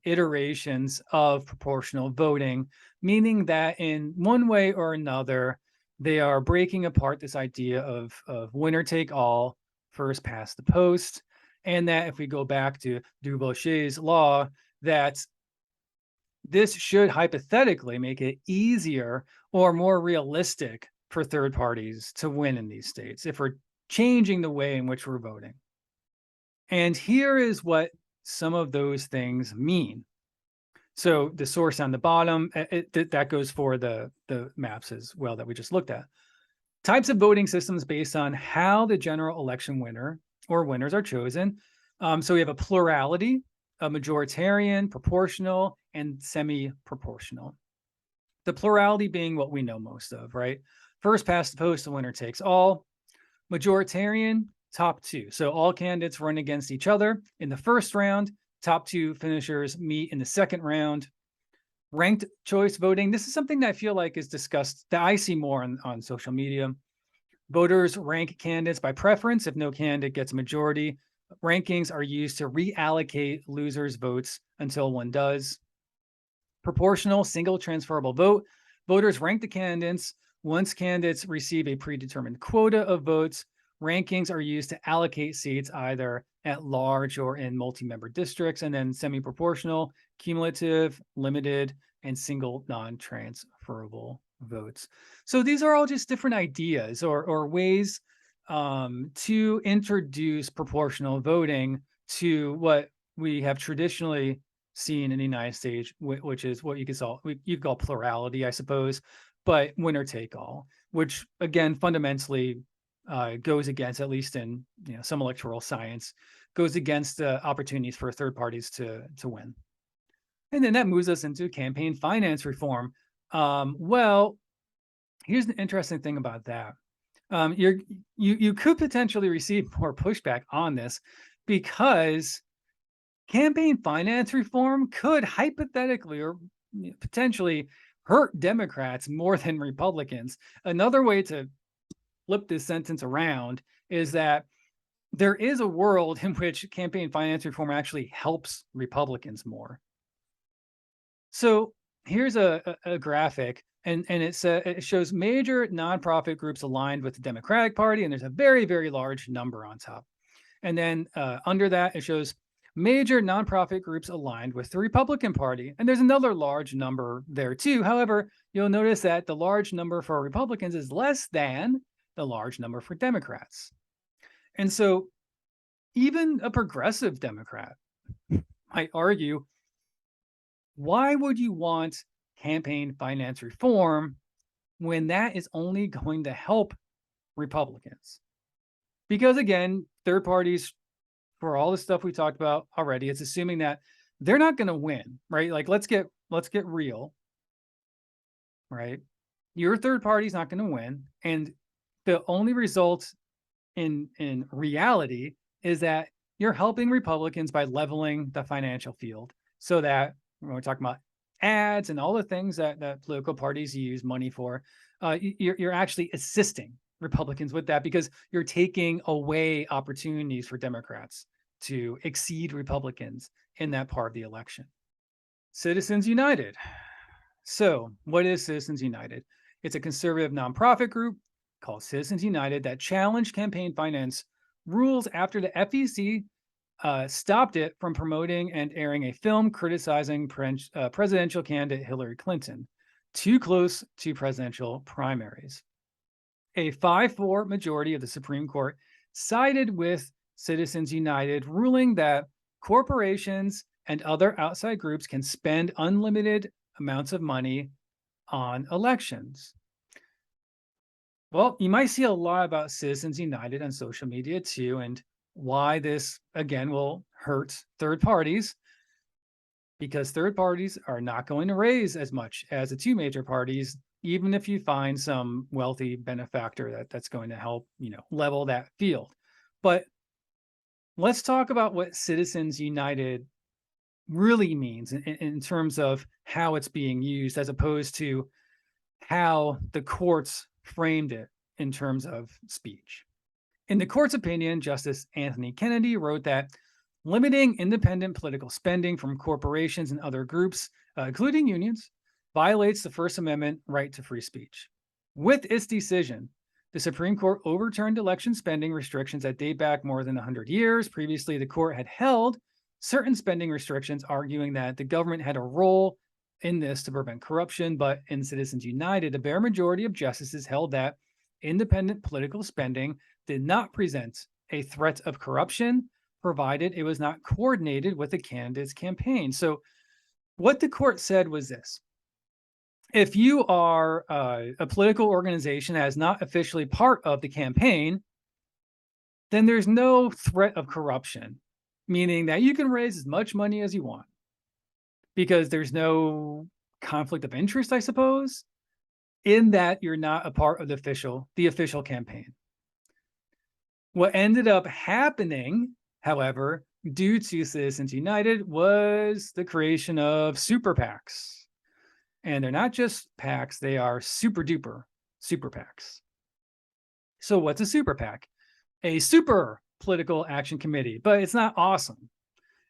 iterations of proportional voting, meaning that in one way or another, they are breaking apart this idea of winner take all, first past the post, and that if we go back to Duvaucher's law, that this should hypothetically make it easier or more realistic for third parties to win in these states if we're changing the way in which we're voting. And here is what some of those things mean. So the source on the bottom, that goes for the maps as well that we just looked at. Types of voting systems based on how the general election winner or winners are chosen. So we have a plurality, a majoritarian, proportional, and semi-proportional. The plurality being what we know most of, right? First past the post, the winner takes all. Majoritarian, top 2. So all candidates run against each other in the first round. Top 2 finishers meet in the second round. Ranked choice voting. This is something that I feel like is discussed, that I see more on social media. Voters rank candidates by preference. If no candidate gets a majority, rankings are used to reallocate losers' votes until one does. Proportional, single transferable vote. Voters rank the candidates. Once candidates receive a predetermined quota of votes, rankings are used to allocate seats either at large or in multi-member districts. And then semi-proportional, cumulative, limited, and single non-transferable votes. So these are all just different ideas or ways to introduce proportional voting to what we have traditionally seen in the United States, which is what you could call plurality, I suppose, but winner take all, which again fundamentally goes against, at least in some electoral science, goes against the opportunities for third parties to win. And then that moves us into campaign finance reform. Well, here's the interesting thing about that. You could potentially receive more pushback on this because campaign finance reform could hypothetically or potentially hurt Democrats more than Republicans. Another way to flip this sentence around is that there is a world in which campaign finance reform actually helps Republicans more. So here's a graphic, and it shows major nonprofit groups aligned with the Democratic Party, and there's a very, very large number on top. And then under that, it shows major nonprofit groups aligned with the Republican Party. And there's another large number there too. However, you'll notice that the large number for Republicans is less than the large number for Democrats. And so even a progressive Democrat might argue, why would you want campaign finance reform when that is only going to help Republicans? Because again, third parties, for all the stuff we talked about already, it's assuming that they're not going to win, right? Like let's get real, right? Your third party's not going to win, and the only result in reality is that you're helping Republicans by leveling the financial field, so that when we're talking about ads and all the things that political parties use money for, you're actually assisting Republicans with that, because you're taking away opportunities for Democrats to exceed Republicans in that part of the election. Citizens United. So what is Citizens United? It's a conservative nonprofit group called Citizens United that challenged campaign finance rules after the FEC stopped it from promoting and airing a film criticizing presidential candidate Hillary Clinton, too close to presidential primaries. A 5-4 majority of the Supreme Court sided with Citizens United, ruling that corporations and other outside groups can spend unlimited amounts of money on elections. Well, you might see a lot about Citizens United on social media too, and why this, again, will hurt third parties, because third parties are not going to raise as much as the two major parties, even if you find some wealthy benefactor that's going to help, level that field. But let's talk about what Citizens United really means in terms of how it's being used, as opposed to how the courts framed it in terms of speech. In the court's opinion, Justice Anthony Kennedy wrote that limiting independent political spending from corporations and other groups, including unions, violates the First Amendment right to free speech. With its decision, the Supreme Court overturned election spending restrictions that date back more than 100 years. Previously, the court had held certain spending restrictions, arguing that the government had a role in this to prevent corruption. But in Citizens United, a bare majority of justices held that independent political spending did not present a threat of corruption, provided it was not coordinated with the candidate's campaign. So what the court said was this: if you are a political organization that is not officially part of the campaign, then there's no threat of corruption, meaning that you can raise as much money as you want because there's no conflict of interest, I suppose, in that you're not a part of the official campaign. What ended up happening, however, due to Citizens United, was the creation of super PACs. And they're not just PACs, they are super duper super PACs. So what's a super PAC? A super political action committee, but it's not awesome.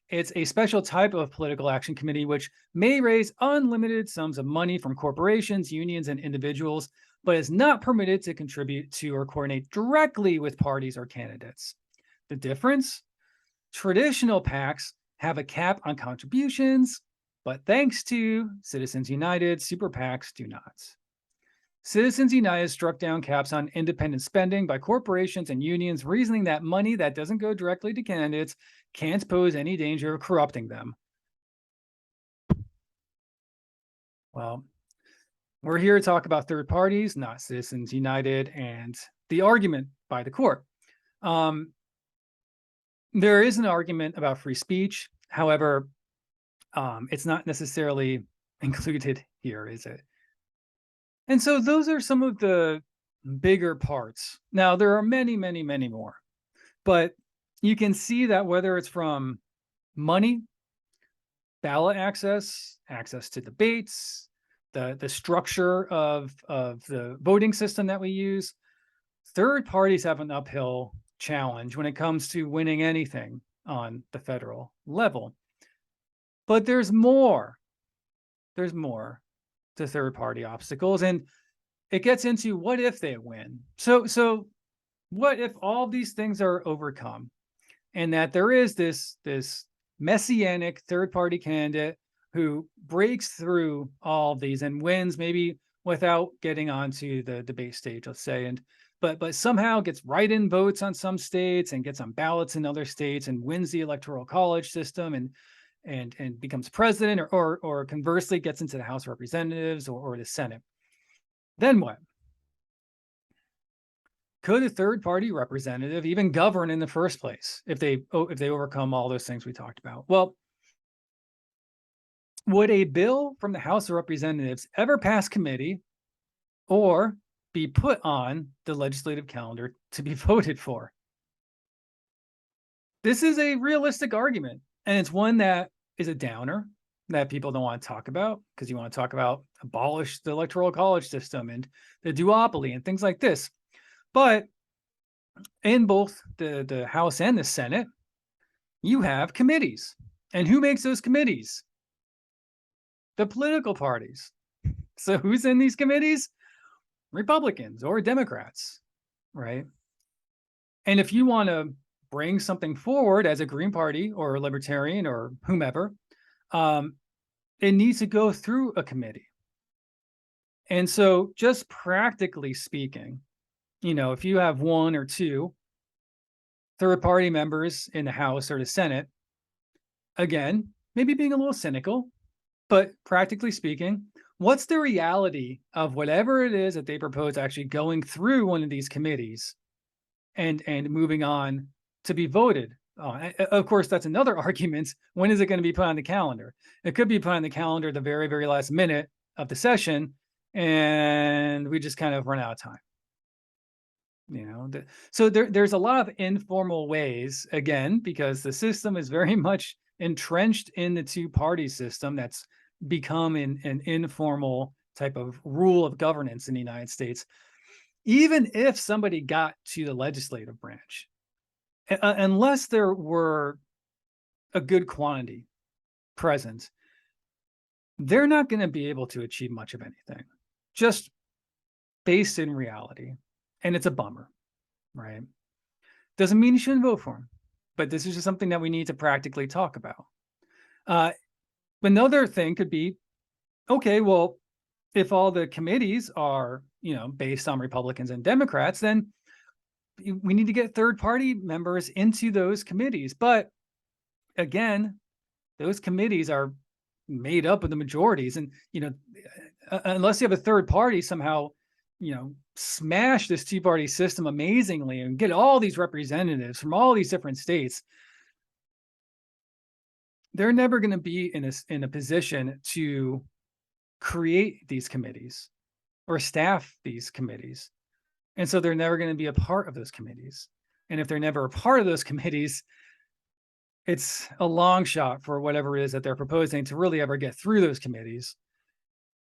It's a special type of political action committee which may raise unlimited sums of money from corporations, unions, and individuals, but is not permitted to contribute to or coordinate directly with parties or candidates. The difference? Traditional PACs have a cap on contributions, but thanks to Citizens United, super PACs do not. Citizens United struck down caps on independent spending by corporations and unions, reasoning that money that doesn't go directly to candidates can't pose any danger of corrupting them. Well, we're here to talk about third parties, not Citizens United, and the argument by the court. There is an argument about free speech. However, it's not necessarily included here, is it? And so those are some of the bigger parts. Now, there are many, many, many more, but you can see that whether it's from money, ballot access, access to debates, the structure of the voting system that we use, third parties have an uphill challenge when it comes to winning anything on the federal level. But there's more. There's more to third party obstacles, and it gets into what if they win. So what if all these things are overcome, and that there is this messianic third party candidate who breaks through all of these and wins, maybe without getting onto the debate stage, let's say, and but somehow gets write-in votes on some states and gets on ballots in other states and wins the electoral college system and becomes president, or conversely gets into the House of Representatives or the Senate. Then what? Could a third party representative even govern in the first place if they overcome all those things we talked about? Well, would a bill from the House of Representatives ever pass committee or be put on the legislative calendar to be voted for? This is a realistic argument, and it's one that is a downer that people don't want to talk about, because you want to talk about abolish the electoral college system and the duopoly and things like this. But in both the House and the Senate, you have committees. And who makes those committees? The political parties. So who's in these committees? Republicans or Democrats, right? And if you want to bring something forward as a Green Party or a Libertarian or whomever, it needs to go through a committee. And so just practically speaking, if you have one or two third party members in the House or the Senate, again, maybe being a little cynical, but practically speaking, what's the reality of whatever it is that they propose actually going through one of these committees and moving on to be voted on? Of course, that's another argument. When is it going to be put on the calendar? It could be put on the calendar the very, very last minute of the session, and we just kind of run out of time. So there's a lot of informal ways, again, because the system is very much entrenched in the two-party system that's become an informal type of rule of governance in the United States. Even if somebody got to the legislative branch, unless there were a good quantity present, they're not going to be able to achieve much of anything, just based in reality. And it's a bummer, right? Doesn't mean you shouldn't vote for them, but this is just something that we need to practically talk about. Another thing could be, okay, well, if all the committees are, based on Republicans and Democrats, then we need to get third party members into those committees. But again, those committees are made up of the majorities, and unless you have a third party somehow smash this two-party system amazingly and get all these representatives from all these different states, they're never going to be in a position to create these committees or staff these committees. And so they're never going to be a part of those committees. And if they're never a part of those committees, it's a long shot for whatever it is that they're proposing to really ever get through those committees.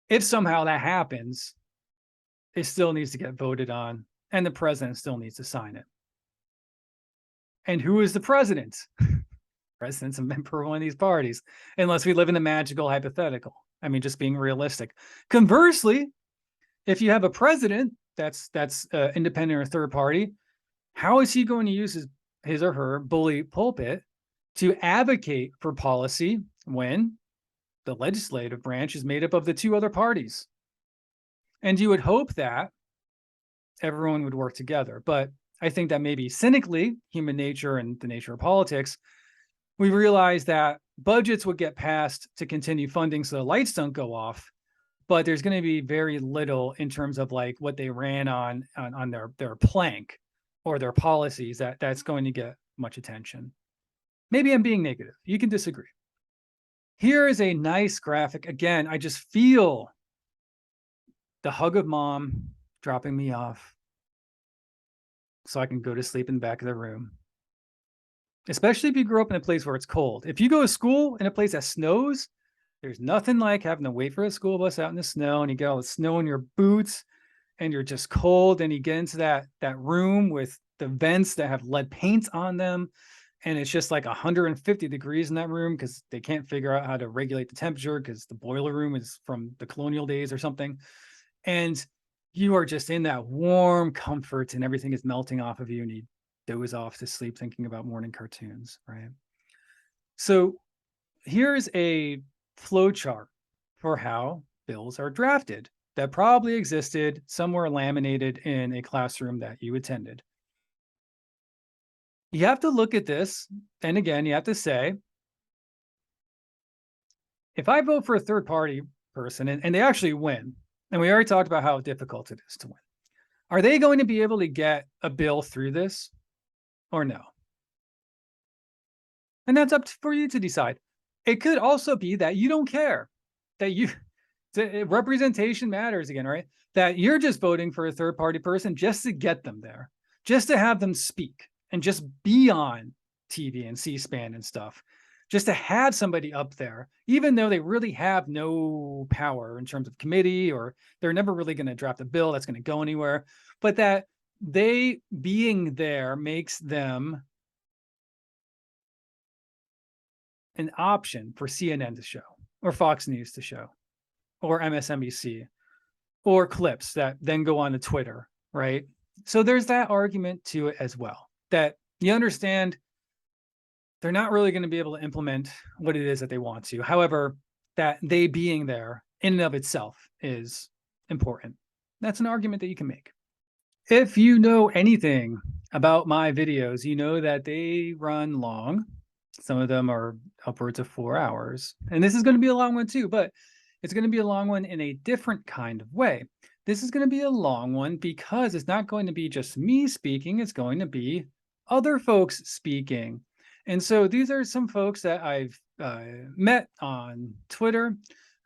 If somehow that happens, it still needs to get voted on, and the president still needs to sign it. And who is the president? President's a member of one of these parties, unless we live in a magical hypothetical. I mean, just being realistic. Conversely, if you have a president that's independent or third party, how is he going to use his or her bully pulpit to advocate for policy when the legislative branch is made up of the two other parties? And you would hope that everyone would work together. But I think that maybe cynically, human nature and the nature of politics, we realize that budgets would get passed to continue funding so the lights don't go off, but there's going to be very little in terms of like what they ran on their plank or their policies that's going to get much attention. Maybe I'm being negative. You can disagree. Here is a nice graphic. Again, I just feel the hug of mom dropping me off so I can go to sleep in the back of the room. Especially if you grew up in a place where it's cold. If you go to school in a place that snows, there's nothing like having to wait for a school bus out in the snow and you get all the snow in your boots and you're just cold and you get into that room with the vents that have lead paint on them and it's just like 150 degrees in that room because they can't figure out how to regulate the temperature because the boiler room is from the colonial days or something. And you are just in that warm comfort and everything is melting off of you and you doze off to sleep thinking about morning cartoons, right? So here's a flow chart for how bills are drafted that probably existed somewhere laminated in a classroom that you attended. You have to look at this, and again, you have to say, if I vote for a third party person and they actually win, and we already talked about how difficult it is to win, are they going to be able to get a bill through this or no? And that's up for you to decide. It could also be that you don't care, that you representation matters again, right? That you're just voting for a third party person just to get them there, just to have them speak and just be on TV and C-SPAN and stuff, just to have somebody up there, even though they really have no power in terms of committee or they're never really going to draft a bill that's going to go anywhere, but that they being there makes them an option for CNN to show or Fox News to show or MSNBC or clips that then go on to Twitter, right? So there's that argument to it as well, that you understand they're not really going to be able to implement what it is that they want to. However, that they being there in and of itself is important. That's an argument that you can make. If you know anything about my videos, you know that they run long. Some of them are upwards of 4 hours. And this is going to be a long one too, but it's going to be a long one in a different kind of way. This is going to be a long one because it's not going to be just me speaking. It's going to be other folks speaking. And so these are some folks that I've met on Twitter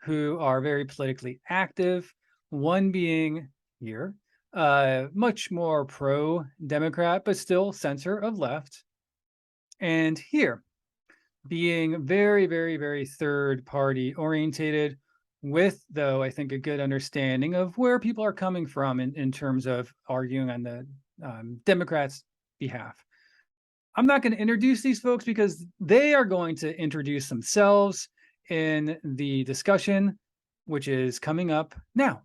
who are very politically active. One being here, much more pro-Democrat, but still center of left. And here, being very, very, very third party orientated with, though, I think a good understanding of where people are coming from in terms of arguing on the Democrats' behalf. I'm not going to introduce these folks because they are going to introduce themselves in the discussion, which is coming up now.